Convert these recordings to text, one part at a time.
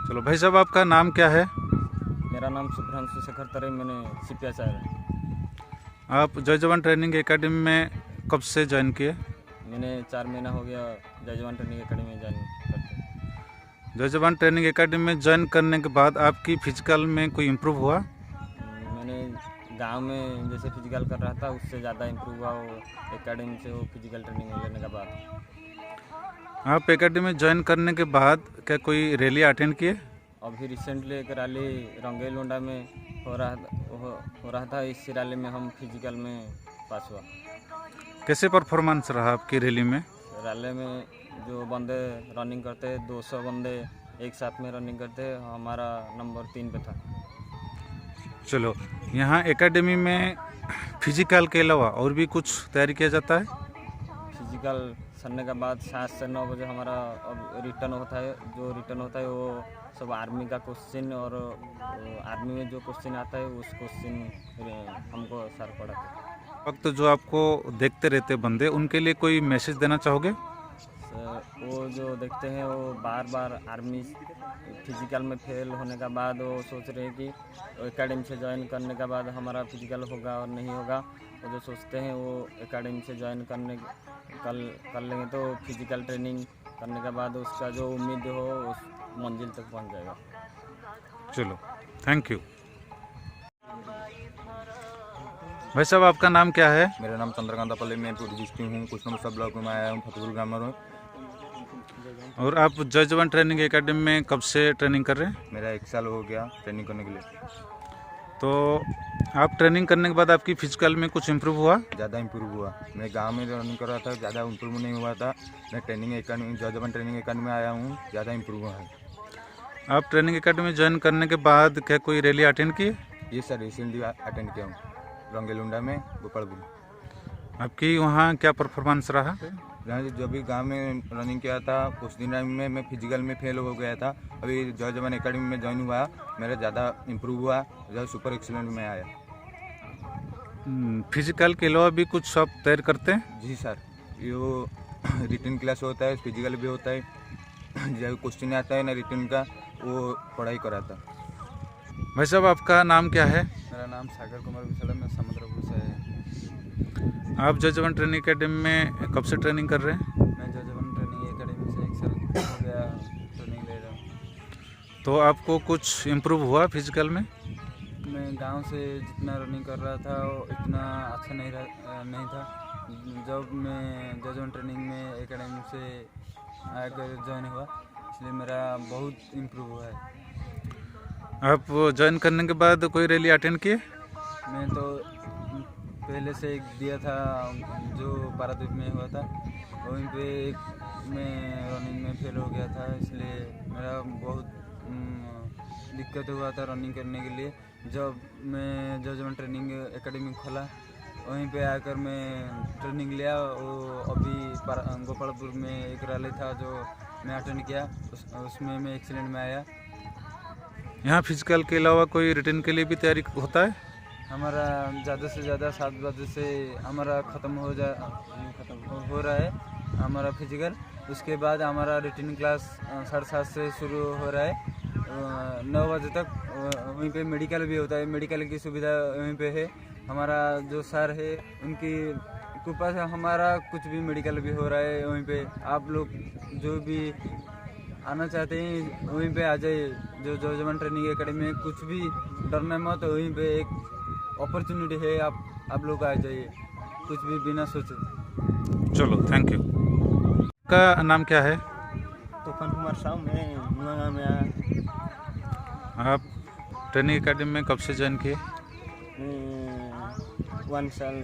चलो भाई साहब, आपका नाम क्या है? मेरा नाम सुभ्रांशु शेखर तरे, मैंने सीपीएचआर है। आप जय जवान ट्रेनिंग एकेडमी में कब से ज्वाइन किए? मैंने 4 महीना हो गया जय जवान ट्रेनिंग एकेडमी में ज्वाइन करते। जय जवान ट्रेनिंग एकेडमी में ज्वाइन करने के बाद आपकी फिजिकल में कोई इम्प्रूव हुआ? मैंने गांव में जैसे फिजिकल कर रहा था उससे ज़्यादा इम्प्रूव हुआ वो एकेडमी से, वो फिजिकल ट्रेनिंग लेने के बाद। आप एकेडमी में ज्वाइन करने के बाद क्या कोई रैली अटेंड किए? अभी रिसेंटली एक रैली रंगेलुंडा में हो रहा था। इस रैली में हम फिजिकल में पास हुआ। कैसे परफॉर्मेंस रहा आपकी रैली में? रैली में जो बंदे रनिंग करते 200 बंदे एक साथ में रनिंग करते, हमारा नंबर 3 पे था। चलो, यहाँ एकेडमी में फिजिकल के अलावा और भी कुछ तैयारी किया जाता है? फिजिकल सरने के बाद 7 से 9 बजे हमारा अब रिटर्न होता है। जो रिटर्न होता है वो सब आर्मी का क्वेश्चन, और आर्मी में जो क्वेश्चन आता है उस क्वेश्चन हमको सर पढ़ाते हैं। वक्त जो आपको देखते रहते बंदे, उनके लिए कोई मैसेज देना चाहोगे? वो जो देखते हैं वो बार बार आर्मी फिजिकल में फेल होने के बाद वो सोच रहे हैं कि एकेडमी से ज्वाइन करने के बाद हमारा फिजिकल होगा और नहीं होगा। वो जो सोचते हैं वो एकेडमी से ज्वाइन कर लेंगे तो फिजिकल ट्रेनिंग करने के बाद उसका जो उम्मीद हो उस मंजिल तक पहुंच जाएगा। चलो, थैंक यू। भाई साहब, आपका नाम क्या है? मेरा नाम चंद्रकांता पल्ले, मैं पूरी डिस्ट्रिक्ट हूँ। कुशनपुर सब ब्लॉक में आया हूँ, फतेहपुर ग्रामर हूँ। और आप जय जवान ट्रेनिंग एकेडमी में कब से ट्रेनिंग कर रहे हैं? मेरा 1 साल हो गया ट्रेनिंग करने के लिए। तो आप ट्रेनिंग करने के बाद आपकी फिजिकल में कुछ इम्प्रूव हुआ? ज़्यादा इम्प्रूव हुआ। मैं गांव में रनिंग कर रहा था, ज़्यादा इम्प्रूव नहीं हुआ था। मैं ट्रेनिंग एकेडमी जय जवान ट्रेनिंग एकेडमी में आया हूँ, ज़्यादा इम्प्रूव हुआ है। आप ट्रेनिंग एकेडमी ज्वाइन करने के बाद क्या कोई रैली अटेंड किए? ये सर रिसेंटली अटेंड किया हूँ रंगेलुंडा में, गोपालपुर। आपकी वहाँ क्या परफॉर्मेंस रहा? जब भी गांव में रनिंग किया था कुछ दिन में मैं फिजिकल में फेल हो गया था। अभी जय जवान एकेडमी में ज्वाइन हुआ, मेरा ज़्यादा इम्प्रूव हुआ, ज़्यादा सुपर एक्सीलेंट में आया। फिजिकल के अलावा भी कुछ आप तैयार करते हैं? जी सर, यो रिटर्न क्लास होता है, फिजिकल भी होता है। जब क्वेश्चन आता है ना रिटर्न का, वो पढ़ाई कराता। भाई साहब, आपका नाम क्या है? मेरा नाम सागर कुमार विशाल है, मैं समुद्रपुर से है। आप जय जवान ट्रेनिंग एकेडमी में कब से ट्रेनिंग कर रहे हैं? मैं जय जवान ट्रेनिंग एकेडमी से 1 साल हो गया ट्रेनिंग ले रहा हूँ। तो आपको कुछ इम्प्रूव हुआ फिजिकल में? मैं गांव से जितना रनिंग कर रहा था वो इतना अच्छा नहीं था। जब मैं जय जवान ट्रेनिंग में एकेडमी से आकर ज्वाइन हुआ, इसलिए मेरा बहुत इम्प्रूव हुआ है। आप ज्वाइन करने के बाद कोई रैली अटेंड किए? मैं तो पहले से एक दिया था जो पारादीप में हुआ था, वहीं पे एक मैं रनिंग में फेल हो गया था, इसलिए मेरा बहुत दिक्कत हुआ था रनिंग करने के लिए। जब मैं जय जवान ट्रेनिंग एकेडमी खोला, वहीं पे आकर मैं ट्रेनिंग लिया। वो अभी गोपालपुर में एक रैली था जो मैं अटेंड किया, उसमें मैं एक्सीलेंट में आया। यहाँ फिजिकल के अलावा कोई रिटर्न के लिए भी तैयारी होता है? हमारा ज़्यादा से ज़्यादा 7 बजे से हमारा ख़त्म हो रहा है हमारा फिजिकल। उसके बाद हमारा रिटर्न क्लास 7:30 से शुरू हो रहा है 9 बजे तक। वहीं पे मेडिकल भी होता है, मेडिकल की सुविधा वहीं पे है। हमारा जो सर है उनकी कृपा से हमारा कुछ भी मेडिकल भी हो रहा है वहीं पे। आप लोग जो भी आना चाहते हैं वहीं पे आ जाइए। जो जय जवान ट्रेनिंग एकेडमी में कुछ भी डरना मत, वहीं पे एक अपॉर्चुनिटी है, आप लोग आ जाइए कुछ भी बिना सोचे। चलो, थैंक यू। आपका नाम क्या है? तूफान कुमार साहू, मैं नुआगा में आया। आप ट्रेनिंग एकेडमी में कब से ज्वाइन किए? 1 साल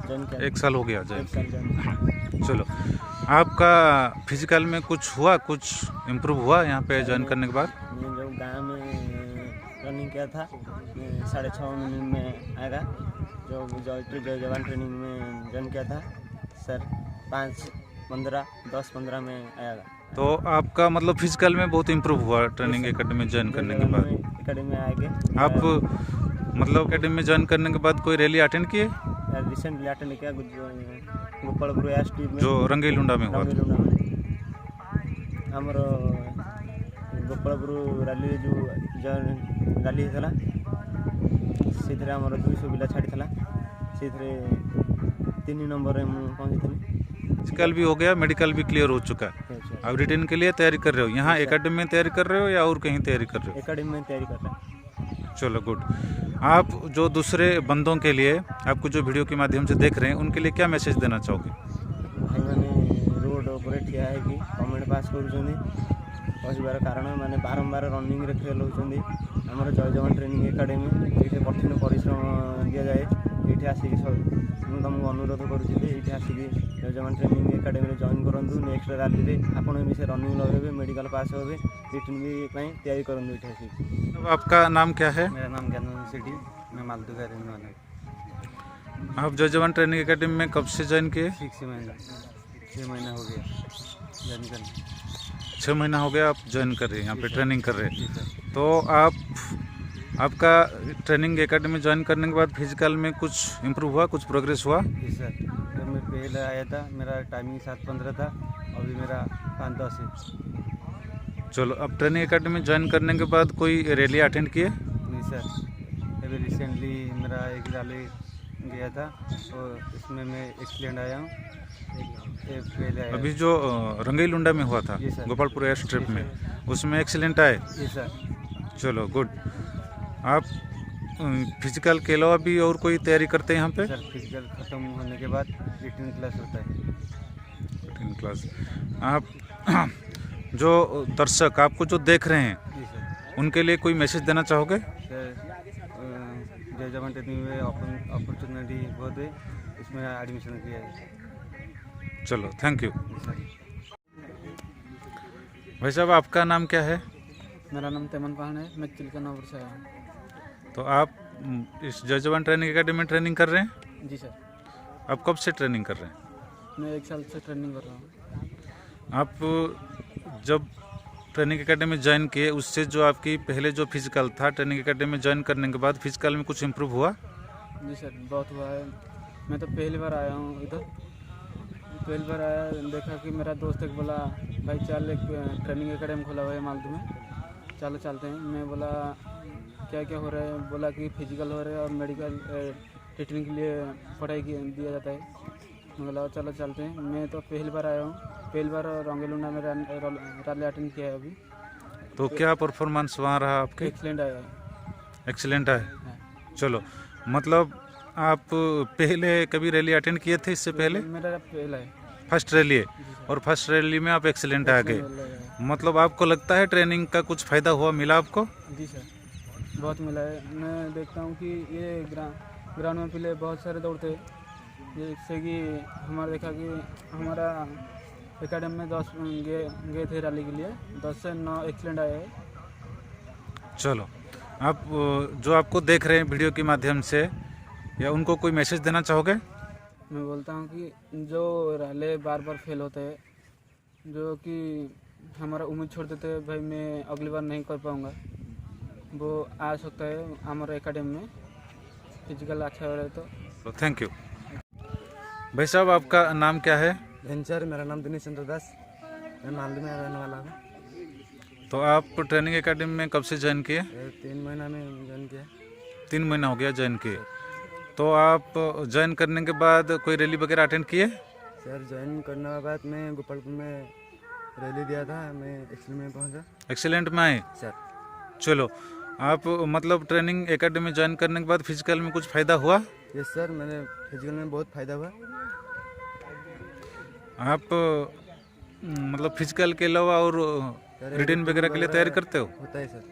ज्वाइन किया। 1 साल हो गया ज्वाइन। 1 साल ज्वाइन। चलो, आपका फिजिकल में कुछ हुआ, कुछ इम्प्रूव हुआ यहाँ पे ज्वाइन करने के बाद? मैं जब गाँव में रनिंग किया था 6.5 मिनट में आएगा। जो जय जवान ट्रेनिंग में ज्वाइन किया था सर 10-15 में आएगा। तो आपका मतलब फिजिकल में बहुत इम्प्रूव हुआ ट्रेनिंग एकेडमी ज्वाइन करने के बाद? एकेडमी में आएंगे। आप मतलब एकेडमी में ज्वाइन करने के बाद कोई रैली अटेंड किए? रिसेंटली अटेंड किया गोपालपुर एसटी में, जो रंगेलुंडा में हुआ था। हमारा गोपालपुर रैली जो रैली होता से 200 पिला छाड़ी से 3 नंबर में पहुँची। फिजिकल भी हो गया, मेडिकल भी क्लियर हो चुका है, अब रिटर्न के लिए तैयारी कर रहे हो। यहाँ एकेडमी में तैयारी कर रहे हो या और कहीं तैयारी कर रहे हो? एकेडमी में तैयारी कर रहे हैं। चलो गुड। आप जो दूसरे बंदों के लिए आपको जो वीडियो के माध्यम से देख रहे हैं उनके लिए क्या मैसेज देना चाहोगे? भाई मैंने रोड पर ठिया है कि कमेंट पास कर कारण मैंने बारंबार रनिंग रे फेल होती। आमर जय जवान ट्रेनिंग एकाडेमी ये कठिन परिश्रम दि जाए। ये आसिक मुझे तुमको अनुरोध करुँच आसिक जय जवान ट्रेनिंग एकाडेमी जॉइन करूँ। नेक्स्ट रैली आपड़ भी से रनिंग लगे, मेडिकल पास हो, रिटर्न भी तैयारी करूँ ये आसिक। अब आपका नाम क्या है? मेरा नाम ज्ञान सिटी, मैं मालदू का रहने वाला हूँ। आप जय जवान ट्रेनिंग एकेडमी में कब से ज्वाइन किए? 6 महीना हो गया ज्वाइन करने। 6 महीना हो गया आप ज्वाइन कर रहे हैं, यहाँ पे ट्रेनिंग कर रहे हैं। तो आपका ट्रेनिंग एकेडमी ज्वाइन करने के बाद फिजिकल में कुछ इम्प्रूव हुआ, कुछ प्रोग्रेस हुआ? जी सर, जब मैं पहले आया था मेरा टाइमिंग 7:15 था, अभी मेरा 5:10 है। चलो, अब ट्रेनिंग एकेडमी ज्वाइन करने के बाद कोई रैली अटेंड किए? नहीं सर, अभी रिसेंटली मेरा एक रैली गया था और इसमें मैं एक्सीलेंट आया हूँ। पहले आया अभी जो रंगईलुंडा में हुआ था जी सर। गोपालपुर एयर स्ट्रिप में, उसमें एक्सीलेंट आए? जी सर। चलो गुड। आप फिजिकल के अलावा भी और कोई तैयारी करते हैं यहाँ पे? सर फिजिकल ख़त्म होने के बाद रिटर्न क्लास होता है। Return class. आप जो दर्शक आपको जो देख रहे हैं जी सर। उनके लिए कोई मैसेज देना चाहोगे? सर जय जवान ट्रेनिंग में अपॉर्चुनिटी बहुत है, इसमें एडमिशन किया है। चलो, थैंक यू। Ji sir. भाई साहब, आपका नाम क्या है? मेरा नाम तेमन पहाड़ है, मैं चिल्कनपुर से आया हूँ। तो आप इस जय जवान ट्रेनिंग एकेडमी में ट्रेनिंग कर रहे हैं? जी सर, आप कब से ट्रेनिंग कर रहे हैं? मैं 1 साल से ट्रेनिंग कर रहा हूँ। आप जब ट्रेनिंग एकेडमी ज्वाइन किए उससे जो आपकी पहले जो फिजिकल था, ट्रेनिंग एकेडमी ज्वाइन करने के बाद फिजिकल में कुछ इम्प्रूव हुआ? जी सर, बहुत हुआ है। मैं तो पहली बार आया हूँ इधर, पहली बार आया, देखा कि मेरा दोस्त एक बोला भाई चल एक ट्रेनिंग एकेडमी खोला हुआ है मालदू में, चलो चलते हैं। मैं बोला क्या क्या हो रहा है? बोला कि फिजिकल हो रहा है और मेडिकल ट्रीटमेंट के लिए पढ़ाई दिया जाता है। मैं बोला चलो चलते हैं। मैं तो पहली बार आया हूँ, पहली बार रंगईलुंडा में रैली अटेंड किया है अभी। तो क्या परफॉर्मेंस वहाँ रहा आपके? एक्सीलेंट आया है। एक्सीलेंट है। हाँ। चलो, मतलब आप पहले कभी रैली अटेंड किए थे इससे पहले? मेरा पहला है, फर्स्ट रैली है, और फर्स्ट रैली में आप एक्सीलेंट आ गए। मतलब आपको लगता है ट्रेनिंग का कुछ फ़ायदा हुआ, मिला आपको? जी सर, बहुत मिला है। मैं देखता हूँ कि ये ग्राउंड में पहले बहुत सारे दौड़ते हैं, जिससे कि हमारा देखा कि हमारा एकेडमी में 10 गए थे रैली के लिए, 10 से 9 एक्सीलेंट आए हैं। चलो, आप जो आपको देख रहे हैं वीडियो के माध्यम से, या उनको कोई मैसेज देना चाहोगे? मैं बोलता हूँ कि जो रैली बार बार फेल होते हैं, जो कि हमारा उम्मीद छोड़ देते हैं भाई मैं अगली बार नहीं कर पाऊँगा, वो आ सकता है हमारे एकेडमी में, फिजिकल अच्छा हो रहा है तो। Thank you. भाई साहब, आपका नाम क्या है? सर, मेरा नाम दिनेश चंद्र दास, मैं मालदू में रहने वाला हूँ। तो आप ट्रेनिंग एकेडमी में कब से ज्वाइन किए? 3 महीना में ज्वाइन किया। 3 महीना हो गया ज्वाइन किए। तो आप ज्वाइन करने के बाद कोई रैली वगैरह अटेंड किए? सर, ज्वाइन करने के बाद मैं गोपालपुर में रैली दिया था, मैं एक्सीलेंट में पहुँचा। एक्सीलेंट में आए? सर। चलो, आप मतलब ट्रेनिंग एकेडमी ज्वाइन करने के बाद फिजिकल में कुछ फ़ायदा हुआ? यस सर, मैंने फिजिकल में बहुत फ़ायदा हुआ। आप मतलब फिजिकल के अलावा और रिटर्न वगैरह के लिए तैयारी करते हो? होता है सर।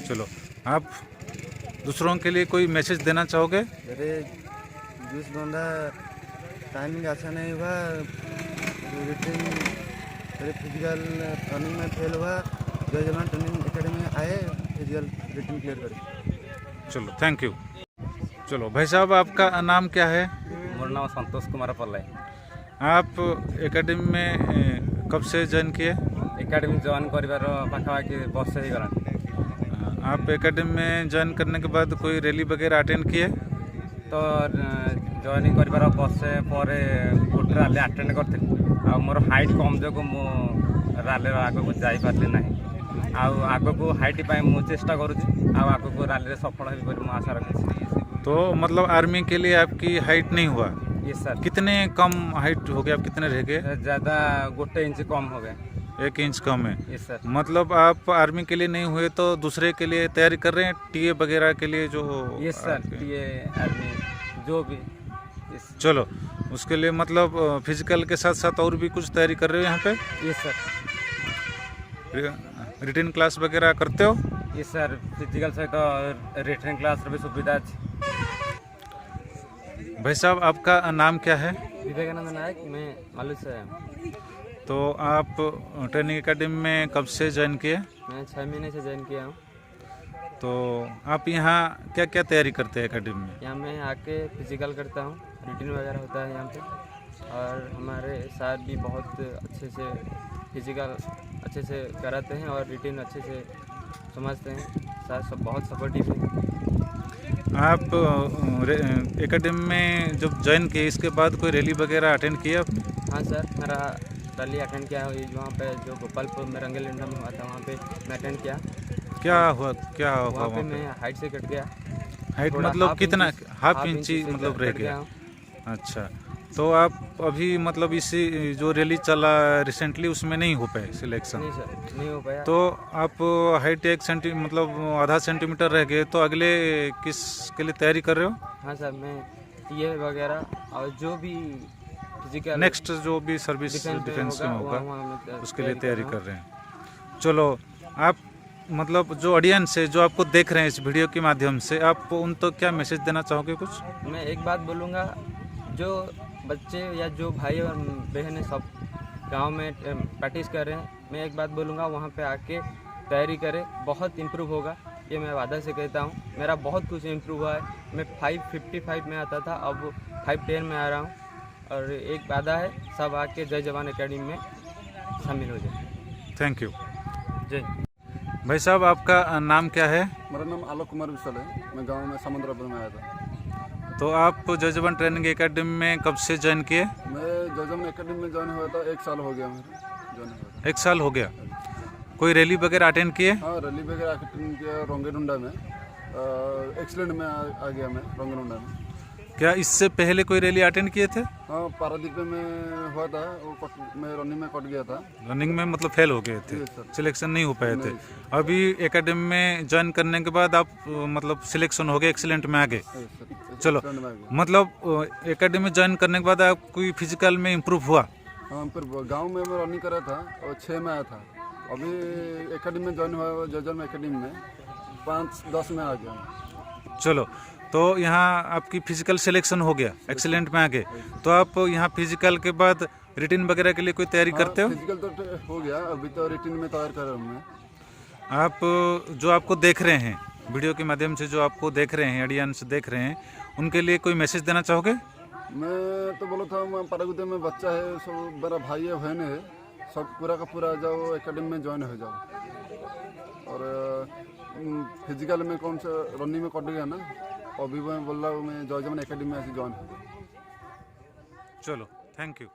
चलो, आप दूसरों के लिए कोई मैसेज देना चाहोगे? अरे जिस बंदा टाइमिंग अच्छा नहीं हुआ, रिटर्न अरे फिजिकल रनिंग में फेल हुआ, जय जवान ट्रेनिंग एकेडमी में आए, फिजिकल रिटर्न क्लियर करे। चलो, थैंक यू। चलो भाई साहब, आपका नाम क्या है? मोर नाम संतोष कुमार पल्लाई। आप एकेडमी में कब से ज्वाइन किए? एकेडमी जॉइन कर पाखापाखि वर्ष ही गला। आप एकेडमी में ज्वाइन करने के बाद कोई रैली वगैरह अटेंड किए? तो जॉइनिंग कर वर्षे पर गोटे रैली अटेंड करी। मोर हाइट कम जो रैली आगे जापारे ना। ଆଉ ଆଗକୁ ହାଇଟ୍ ପାଇଁ ମୁଁ ଚେଷ୍ଟା କରୁଛି ଆଉ ଆଗକୁ ରାଲିରେ ସଫଳ ହେବି ବୋଲି ମୁଁ ଆଶା ରଖିଛି। तो मतलब आर्मी के लिए आपकी हाइट नहीं हुआ, ये सर कितने कम हाइट हो गया, आप कितने रह गए? ज़्यादा 1 इंच कम हो गया। 1 इंच कम है। ये सर मतलब आप आर्मी के लिए नहीं हुए तो दूसरे के लिए तैयारी कर रहे हैं, टीए वगैरह के लिए जो ये सर आपके- ये आर्मी जो भी चलो उसके लिए मतलब फिजिकल के साथ साथ और भी कुछ तैयारी कर रहे हो यहाँ पे? ये सर रिटन क्लास वगैरह करते हो? ये सर फिजिकल सहित रिटर्न क्लास भी सुविधा अच्छी। भाई साहब आपका नाम क्या है? विवेकानंद नायक, मैं मालूम से हूँ। तो आप ट्रेनिंग एकेडमी में कब से ज्वाइन किए? मैं 6 महीने से ज्वाइन किया हूँ। तो आप यहाँ क्या क्या तैयारी करते हैं एकेडमी में? यहाँ मैं आके फिजिकल करता हूँ, रूटीन वगैरह होता है यहाँ पे, और हमारे सर भी बहुत अच्छे से फिजिकल अच्छे से कराते हैं और रूटीन अच्छे से समझते हैं। सर सब बहुत सपोर्टिव है। आप एकेडमी में जब ज्वाइन किए इसके बाद कोई रैली वगैरह अटेंड किया? हाँ सर, मेरा रैली अटेंड किया है वहाँ पे जो गोपालपुर में रंगील इंडिया में हुआ था, वहाँ पे मैं अटेंड किया। क्या हुआ वहाँ पे वहाँ पे? मैं हाइट से कट गया। हाइट थोड़ा मतलब हाफ कितना? इंची- हाफ इंची से मतलब रह कट गया? हूँ। अच्छा, तो आप अभी मतलब इसी जो रैली चला रिसेंटली उसमें नहीं हो पाए सिलेक्शन? नहीं सर, नहीं हो पाया। तो आप हाइट 1 सेंटी मतलब आधा सेंटीमीटर रह गए, तो अगले किस के लिए तैयारी कर रहे हो? हाँ सर, मैं ये वगैरह और जो भी फिजिकल नेक्स्ट जो भी सर्विस डिफेंस में होगा वहाँ उसके लिए तैयारी कर रहे हैं। चलो आप मतलब जो ऑडियंस है जो आपको देख रहे हैं इस वीडियो के माध्यम से, आप उन तो क्या मैसेज देना चाहोगे कुछ? मैं एक बात बोलूँगा, जो बच्चे या जो भाई और बहनें सब गांव में प्रैक्टिस कर रहे हैं, मैं एक बात बोलूँगा, वहाँ पे आके तैयारी करें, बहुत इम्प्रूव होगा। ये मैं वादा से कहता हूँ, मेरा बहुत कुछ इम्प्रूव हुआ है। मैं 555 में आता था, अब 510 में आ रहा हूँ। और एक वादा है, सब आके जय जवान एकेडमी में शामिल हो जाए। Thank you. जय। भाई साहब आपका नाम क्या है? मेरा नाम आलोक कुमार विशाल है। मैं गांव में समुद्रपुर में आया था। तो आप जय जवान ट्रेनिंग एकेडमी में कब से ज्वाइन किए? मैं जय जवान एकेडमी में ज्वाइन हुआ था, 1 साल हो गया मेरा ज्वाइन हुआ 1 साल हो गया। कोई रैली वगैरह अटेंड किए? था। हाँ, रैली वगैरह अटेंड किया रोंगेडुंडा में। एक्सीलेंट में आ गया मैं रोंगेडुंडा में। क्या इससे पहले कोई रैली अटेंड किए थे? हाँ, पारादीप में हुआ था, वो मैं रनिंग में कट गया था। रनिंग में मतलब फेल हो गए थे, जी सर। सिलेक्शन नहीं हो पाए थे। नहीं अभी एकेडमी में ज्वाइन करने के बाद आप मतलब सिलेक्शन हो गए, एक्सीलेंट में आ गए। चलो एक्सीलेंट में आ गया। मतलब एकेडमी ज्वाइन करने के बाद आप कोई फिजिकल में इम्प्रूव हुआ? हाँ, फिर गांव में मैं रनिंग करा था और 6 में आया था। अभी एकेडमी में ज्वाइन हुआ जय जवान एकेडमी में 5-10 में आ गया। चलो, तो यहाँ आपकी फिजिकल सिलेक्शन हो गया, एक्सीलेंट में आ गए, तो आप यहाँ फिजिकल के बाद रिटन वगैरह के लिए कोई तैयारी करते हो? फिजिकल तो हो गया, अभी तो रिटन में तैयार कर रहा हूँ मैं। आप जो आपको देख रहे हैं वीडियो के माध्यम से, जो आपको देख रहे हैं ऑडियंस देख रहे हैं, उनके लिए कोई मैसेज देना चाहोगे? मैं तो बोला था, मैं पारागुदे में बच्चा है, सब मेरा भाई है बहन है, सब पूरा का पूरा जाओ एकेडमी में ज्वाइन हो जाओ। और फिजिकल में कौन सा रनिंग में कट गया ना, अभी मैं बोल रहा हूँ मैं जय जवान एकेडमी में ऐसे ज्वाइन हो। चलो, थैंक यू।